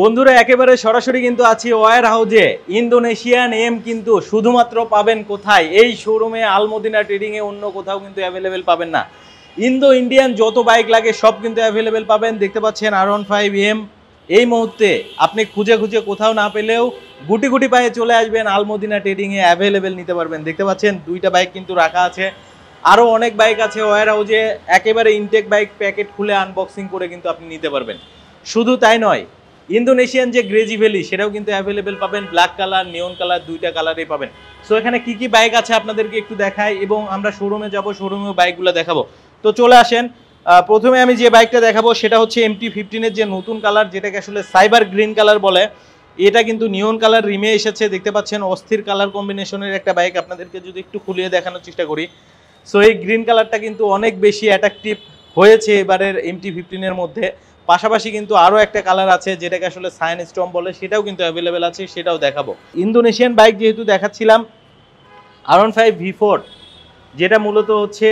বন্ধুরা একেবারে সরাসরি কিন্তু আছি ওয়্যার হাউজে। ইন্দোনেশিয়ান এম কিন্তু শুধুমাত্র পাবেন কোথায়? এই শোরুমে আলমদিনা ট্রেডিং এ, অন্য কোথাও কিন্তু অ্যাভেলেবেল পাবেন না। ইন্দো ইন্ডিয়ান যত বাইক লাগে সব কিন্তু অ্যাভেলেবেল পাবেন। দেখতে পাচ্ছেন R15M। এই মুহূর্তে আপনি খুঁজে খুঁজে কোথাও না পেলেও গুটি গুটি পায়ে চলে আসবেন আলমদিনা ট্রেডিং এ, অ্যাভেলেবেল নিতে পারবেন। দেখতে পাচ্ছেন দুইটা বাইক কিন্তু রাখা আছে, আরও অনেক বাইক আছে ওয়্যার হাউজে। একেবারে ইনটেক বাইক প্যাকেট খুলে আনবক্সিং করে কিন্তু আপনি নিতে পারবেন। শুধু তাই নয়, ইন্দোনেশিয়ান যে গ্রেজি ভ্যালি সেটাও কিন্তু অ্যাভেলেবেল পাবেন। ব্ল্যাক কালার, নিয়ন কালার, দুইটা কালারেই পাবেন। সো এখানে কি কি বাইক আছে আপনাদেরকে একটু দেখাই এবং আমরা শোরুমে যাব, শোরুমেও বাইকগুলো দেখাবো। তো চলে আসেন। প্রথমে আমি যে বাইকটা দেখাবো সেটা হচ্ছে MT-15 এর যে নতুন কালার, যেটাকে আসলে সাইবার গ্রিন কালার বলে। এটা কিন্তু নিয়ন কালার রিমে এসেছে। দেখতে পাচ্ছেন অস্থির কালার কম্বিনেশনের একটা বাইক। আপনাদেরকে যদি একটু খুলিয়ে দেখানোর চেষ্টা করি, সো এই গ্রিন কালারটা কিন্তু অনেক বেশি অ্যাট্রাকটিভ হয়েছে এবারের MT-15 এর মধ্যে। পাশাপাশি কিন্তু আরও একটা কালার আছে যেটাকে আসলে সাইন স্টর্ম বলে, সেটাও কিন্তু অ্যাভেলেবেল আছে, সেটাও দেখাবো। ইন্দোনেশিয়ান বাইক যেহেতু দেখাচ্ছিলাম, R15 V4, যেটা মূলত হচ্ছে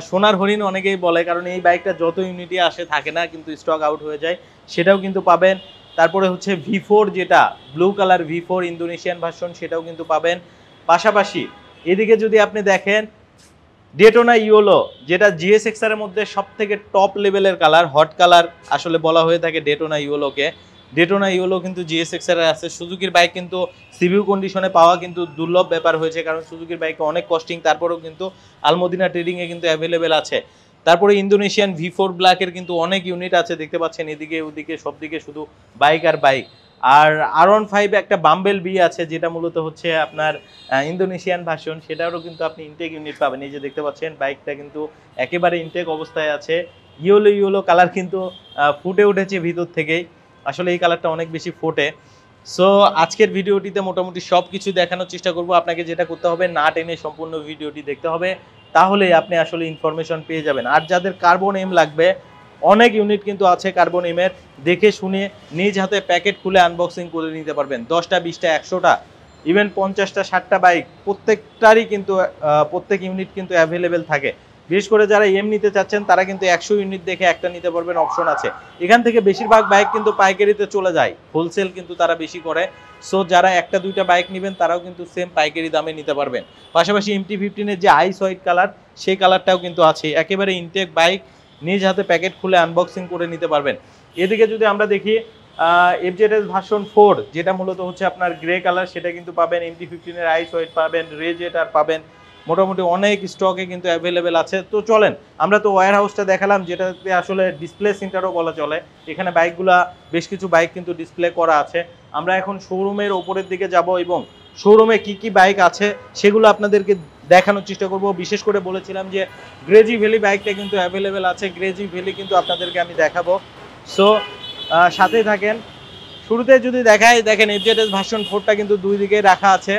সোনার হরিণ অনেকেই বলে, কারণ এই বাইকটা যত ইউনিটি আসে থাকে না, কিন্তু স্টক আউট হয়ে যায়, সেটাও কিন্তু পাবেন। তারপরে হচ্ছে V4, যেটা blue colour V4 Indonesian version, সেটাও কিন্তু পাবেন। পাশাপাশি এদিকে যদি আপনি দেখেন ডেটোনা ইয়োলো, যেটা GSX-R এর মধ্যে সব থেকে টপ লেভেলের কালার, হট কালার আসলে বলা হয়ে থাকে ডেটোনা ইয়োলোকে। ডেটোনা ইয়োলো কিন্তু GSX-R এ আছে। সুজুকির বাইক কিন্তু সিভিউ কন্ডিশনে পাওয়া কিন্তু দুর্লভ ব্যাপার হয়েছে, কারণ সুজুকির বাইকে অনেক কস্টিং, তারপরেও কিন্তু আলমদিনা ট্রেডিংয়ে কিন্তু অ্যাভেলেবেল আছে। তারপরে ইন্দোনেশিয়ান V4 ব্ল্যাকের কিন্তু অনেক ইউনিট আছে। দেখতে পাচ্ছেন এদিকে ওদিকে সব দিকে শুধু বাইক আর বাইক। আর R15 একটা বাম্বেল বি আছে, যেটা মূলত হচ্ছে আপনার ইন্দোনেশিয়ান ভার্সন, সেটারও কিন্তু আপনি ইনটেক ইউনিট পাবেন। এই যে দেখতে পাচ্ছেন বাইকটা কিন্তু একেবারে ইনটেক অবস্থায় আছে। ইয়েলো ইয়েলো কালার কিন্তু ফুটে উঠেছে ভিতর থেকেই। আসলে এই কালারটা অনেক বেশি ফোটে। সো আজকের ভিডিওটিতে মোটামুটি সব কিছু দেখানোর চেষ্টা করব। আপনাকে যেটা করতে হবে, না টেনে সম্পূর্ণ ভিডিওটি দেখতে হবে, তাহলে আপনি আসলে ইনফরমেশন পেয়ে যাবেন। আর যাদের কার্বন এম লাগবে, অনেক ইউনিট কিন্তু আছে কার্বন এমের, দেখে শুনে নিজ হাতে প্যাকেট খুলে আনবক্সিং করে নিতে পারবেন। 10টা 20টা 100টা ইভেন 50টা 60টা বাইক প্রত্যেকটারই কিন্তু প্রত্যেক ইউনিট কিন্তু অ্যাভেলেবেল থাকে। বিশেষ করে যারা এম নিতে চাচ্ছেন তারা কিন্তু 100 ইউনিট দেখে একটা নিতে পারবেন, অপশন আছে। এখান থেকে বেশিরভাগ বাইক কিন্তু পাইকারিতে চলে যায়, হোলসেল কিন্তু তারা বেশি করে। সো যারা একটা দুইটা বাইক নেবেন তারাও কিন্তু সেম পাইকারি দামে নিতে পারবেন। পাশাপাশি MT-15 এর যে আইস হোয়াইট কালার, সেই কালারটাও কিন্তু আছে। একেবারে ইনটেক বাইক, নিজ হাতে প্যাকেট খুলে আনবক্সিং করে নিতে পারবেন। এদিকে যদি আমরা দেখি FZS ভার্সন 4, যেটা মূলত হচ্ছে আপনার গ্রে কালার, সেটা কিন্তু পাবেন। MT-15 এর আইস হোয়াইট পাবেন, রেজেট আর পাবেন। মোটামুটি অনেক স্টকে কিন্তু অ্যাভেলেবেল আছে। তো চলেন, আমরা তো ওয়্যার হাউসটা দেখালাম, যেটাতে আসলে ডিসপ্লে সেন্টারও বলা চলে। এখানে বাইকগুলা, বেশ কিছু বাইক কিন্তু ডিসপ্লে করা আছে। আমরা এখন শোরুমের ওপরের দিকে যাব এবং শোরুমে কি কি বাইক আছে সেগুলো আপনাদেরকে দেখানোর চেষ্টা করব। বিশেষ করে বলেছিলাম যে গ্রেজি ভ্যালি বাইকটা কিন্তু অ্যাভেলেবেল আছে। গ্রেজি ভ্যালি কিন্তু আপনাদেরকে আমি দেখাবো। সো সাথেই থাকেন। শুরুতে যদি দেখাই, দেখেন FZS ভার্সন 4টা কিন্তু দুই দিকে রাখা আছে।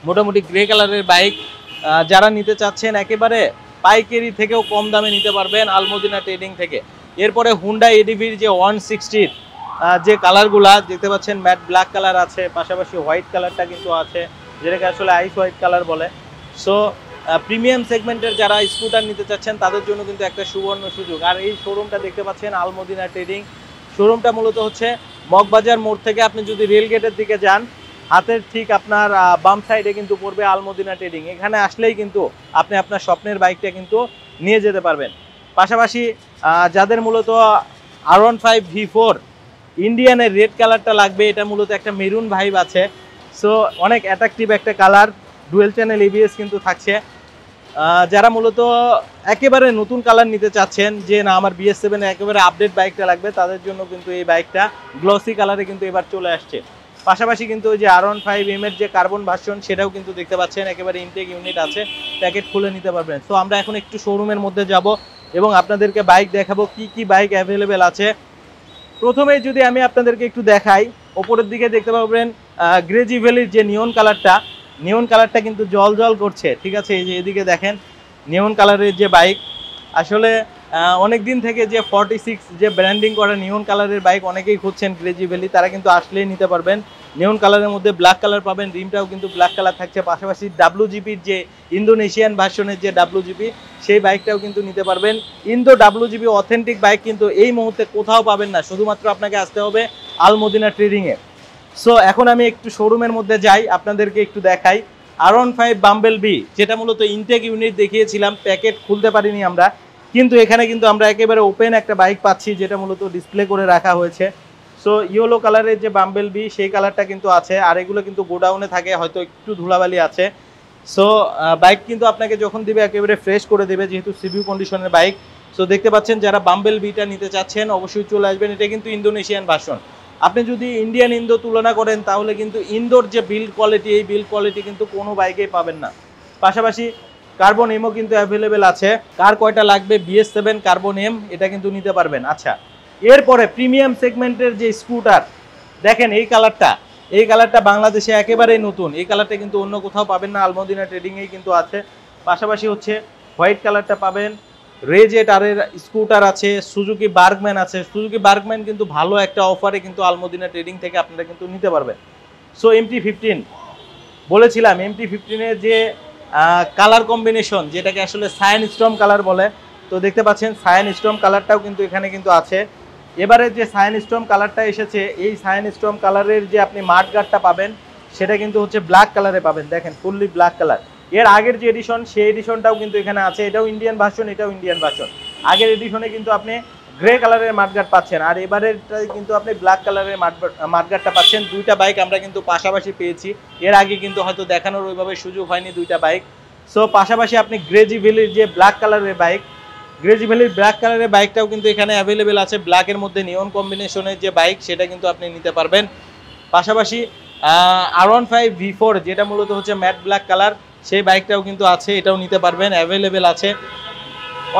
মোটামুটি গ্রে কালারের বাইক, যারা নিতে চাচ্ছেন একেবারে পাইকারি থেকেও কম দামে নিতে পারবেন আলমদিনা ট্রেডিং থেকে। এরপরে হুন্ডা এডিভির যে 160 যে কালারগুলা দেখতে পাচ্ছেন, ম্যাট ব্ল্যাক কালার আছে, পাশাপাশি হোয়াইট কালারটা কিন্তু আছে, যেটাকে আসলে আইস হোয়াইট কালার বলে। সো প্রিমিয়াম সেগমেন্টের যারা স্কুটার নিতে চাচ্ছেন তাদের জন্য কিন্তু একটা সুবর্ণ সুযোগ। আর এই শোরুমটা দেখতে পাচ্ছেন আলমদিনা ট্রেডিং। শোরুমটা মূলত হচ্ছে মগবাজার মোড় থেকে আপনি যদি রেল গেটের দিকে যান, হাতের ঠিক আপনার বাম সাইডে কিন্তু পড়বে আলমদিনা ট্রেডিং। এখানে আসলেই কিন্তু আপনি আপনার স্বপ্নের বাইকটা কিন্তু নিয়ে যেতে পারবেন। পাশাপাশি যাদের মূলত R15 V4 ইন্ডিয়ানের রেড কালারটা লাগবে, এটা মূলত একটা মেরুন ভাইব আছে। সো অনেক অ্যাট্রাকটিভ একটা কালার, ডুয়েল চ্যানেল ABS কিন্তু থাকছে। যারা মূলত একেবারে নতুন কালার নিতে চাচ্ছেন, যে না আমার BS7 একেবারে আপডেট বাইকটা লাগবে, তাদের জন্য কিন্তু এই বাইকটা গ্লসি কালারে কিন্তু এবার চলে আসছে। পাশাপাশি কিন্তু ওই যে R15M এর যে কার্বন ভার্সন, সেটাও কিন্তু দেখতে পাচ্ছেন একেবারে ইনটেক ইউনিট আছে, প্যাকেট খুলে নিতে পারবেন। সো আমরা এখন একটু শোরুমের মধ্যে যাব এবং আপনাদেরকে বাইক দেখাবো, কি কি বাইক অ্যাভেলেবেল আছে। প্রথমেই যদি আমি আপনাদেরকে একটু দেখাই, ওপরের দিকে দেখতে পাবেন গ্রেজি ভ্যালির যে নিয়ন কালারটা কিন্তু জল জল করছে, ঠিক আছে। এই যে এদিকে দেখেন নিয়ন কালারের যে বাইক, আসলে অনেক দিন থেকে যে 46 যে ব্র্যান্ডিং করা নিয়ন কালারের বাইক অনেকেই খুঁজছেন গ্রেজি ভ্যালি, তারা কিন্তু আসলেই নিতে পারবেন। নিয়ন কালারের মধ্যে ব্ল্যাক কালার পাবেন, রিমটাও কিন্তু ব্ল্যাক কালার থাকছে। পাশাপাশি WGPর যে ইন্দোনেশিয়ান ভার্সনের যে WGP, সেই বাইকটাও কিন্তু নিতে পারবেন। ইন্দো WGP অথেন্টিক বাইক কিন্তু এই মুহূর্তে কোথাও পাবেন না, শুধুমাত্র আপনাকে আসতে হবে আলমদিনা ট্রেডিংয়ে। সো এখন আমি একটু শোরুমের মধ্যে যাই, আপনাদেরকে একটু দেখাই। R15 বাম্বেল বি, যেটা মূলত ইনটেক ইউনিট দেখিয়েছিলাম, প্যাকেট খুলতে পারিনি আমরা, কিন্তু এখানে কিন্তু আমরা একেবারে ওপেন একটা বাইক পাচ্ছি, যেটা মূলত ডিসপ্লে করে রাখা হয়েছে। সো ইয়েলো কালারের যে বাম্বেল বি, সেই কালারটা কিন্তু আছে, আর এগুলো কিন্তু গোডাউনে থাকে, হয়তো একটু ধুলাবালি আছে। সো বাইক কিন্তু আপনাকে যখন দিবে একেবারে ফ্রেশ করে দেবে, যেহেতু সিভিউ কন্ডিশনের বাইক। সো দেখতে পাচ্ছেন, যারা বাম্বেল বিটা নিতে চাচ্ছেন অবশ্যই চলে আসবেন। এটা কিন্তু ইন্দোনেশিয়ান ভার্সন। আপনি যদি ইন্ডিয়ান ইন্দো তুলনা করেন, তাহলে কিন্তু ইন্দোর যে বিল্ড কোয়ালিটি, এই বিল্ড কোয়ালিটি কিন্তু কোনো বাইকেই পাবেন না। পাশাপাশি কার্বন এমও কিন্তু অ্যাভেলেবেল আছে। কার কয়টা লাগবে BS7 কার্বন এম, এটা কিন্তু নিতে পারবেন। আচ্ছা, এরপরে প্রিমিয়াম সেগমেন্টের যে স্কুটার, দেখেন এই কালারটা বাংলাদেশে একেবারেই নতুন। এই কালারটা কিন্তু অন্য কোথাও পাবেন না, আলমদিনা ট্রেডিংয়েই কিন্তু আছে। পাশাপাশি হচ্ছে হোয়াইট কালারটা পাবেন। রেজেট আরের স্কুটার আছে, সুজুকি বার্গম্যান আছে। সুজুকি বার্গম্যান কিন্তু ভালো একটা অফারে কিন্তু আলমদিনা ট্রেডিং থেকে আপনারা কিন্তু নিতে পারবেন। সো MT-15 বলেছিলাম, MT-15-এর যে কালার কম্বিনেশন, যেটাকে আসলে সায়ান স্টর্ম কালার বলে, তো দেখতে পাচ্ছেন সায়ান স্টর্ম কালারটাও কিন্তু এখানে কিন্তু আছে। এবারে যে সায়ান স্টর্ম কালারটা এসেছে, এই সায়ান স্টর্ম কালারের যে আপনি মাড গার্ডটা পাবেন, সেটা কিন্তু হচ্ছে ব্ল্যাক কালারে পাবেন। দেখেন ফুললি ব্ল্যাক কালার। এর আগের যে এডিশন, সেই এডিশনটাও কিন্তু এখানে আছে। এটাও ইন্ডিয়ান ভার্সন, এটাও ইন্ডিয়ান ভার্সন। আগের এডিশনে কিন্তু আপনি গ্রে কালারের মাডগার্ড পাচ্ছেন, আর এবারেরটাই কিন্তু আপনি ব্ল্যাক কালারের মাডগার্ডটা পাচ্ছেন। দুইটা বাইক আমরা কিন্তু পাশাপাশি পেয়েছি। এর আগে কিন্তু হয়তো দেখানোর ওইভাবে সুযোগ হয়নি দুইটা বাইক। সো পাশাপাশি আপনি গ্রেজি ভ্যালির যে ব্ল্যাক কালারের বাইক, গ্রেজি ভ্যালির ব্ল্যাক কালারের বাইকটাও কিন্তু এখানে অ্যাভেলেবেল আছে। ব্ল্যাকের মধ্যে নিয়ন কম্বিনেশনের যে বাইক, সেটা কিন্তু আপনি নিতে পারবেন। পাশাপাশি R15 V4, যেটা মূলত হচ্ছে ম্যাট ব্ল্যাক কালার, সেই বাইকটাও কিন্তু আছে, এটাও নিতে পারবেন, অ্যাভেলেবেল আছে।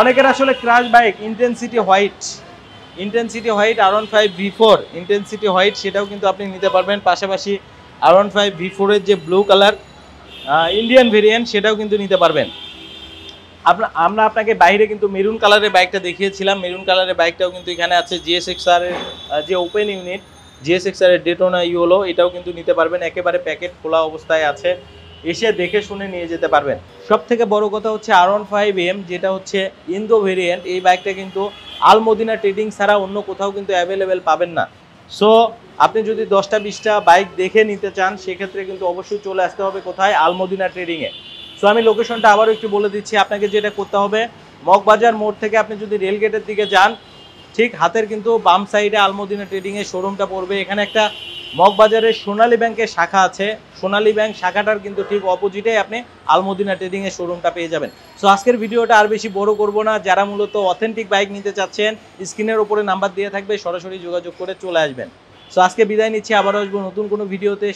অনেকের আসলে crush bike intensity white, R15 V4 intensity white, সেটাও কিন্তু আপনি নিতে পারবেন। পাশাপাশি R15 V4-এর যে ব্লু কালার ইন্ডিয়ান ভেরিয়েন্ট, সেটাও কিন্তু নিতে পারবেন। আমরা আপনাকে বাইরে কিন্তু মেরুন কালারের বাইকটা দেখিয়েছিলাম। মেরুন কালারের বাইকটাও কিন্তু এখানে আছে। GSX-R-এর যে ওপেন ইউনিট, GSX-R-এর ডেটোনা ইয়েলো, এটাও কিন্তু নিতে পারবেন। একেবারে প্যাকেট খোলা অবস্থায় আছে, এসে দেখে শুনে নিয়ে যেতে পারবেন। সব থেকে বড় কথা হচ্ছে R15M, যেটা হচ্ছে ইন্দো ভেরিয়েন্ট, এই বাইকটা কিন্তু আলমদিনা ট্রেডিং ছাড়া অন্য কোথাও কিন্তু অ্যাভেলেবেল পাবেন না। সো আপনি যদি 10টা 20টা বাইক দেখে নিতে চান, সেক্ষেত্রে কিন্তু অবশ্যই চলে আসতে হবে কোথায়? আলমদিনা ট্রেডিংয়ে। সো আমি লোকেশনটা আবারও একটু বলে দিচ্ছি। আপনাকে যেটা করতে হবে, মগবাজার মোড় থেকে আপনি যদি রেলগেটের দিকে যান, ঠিক হাতের কিন্তু বাম সাইডে আলমদিনা ট্রেডিংয়ের শোরুমটা পড়বে। এখানে একটা মগবাজারের সোনালী ব্যাংকের শাখা আছে, সোনালী ব্যাংক শাখাটার কিন্তু ঠিক অপোজিটে আপনি আলমদিনা ট্রেডিংয়ের শোরুমটা পেয়ে যাবেন। সো আজকের ভিডিওটা আর বেশি বড় করব না। যারা মূলত অথেন্টিক বাইক নিতে চাচ্ছেন, স্ক্রিনের উপরে নাম্বার দিয়ে থাকবে, সরাসরি যোগাযোগ করে চলে আসবেন। সো আজকে বিদায় নিচ্ছি, আবারও আসবো নতুন কোনো ভিডিওতে।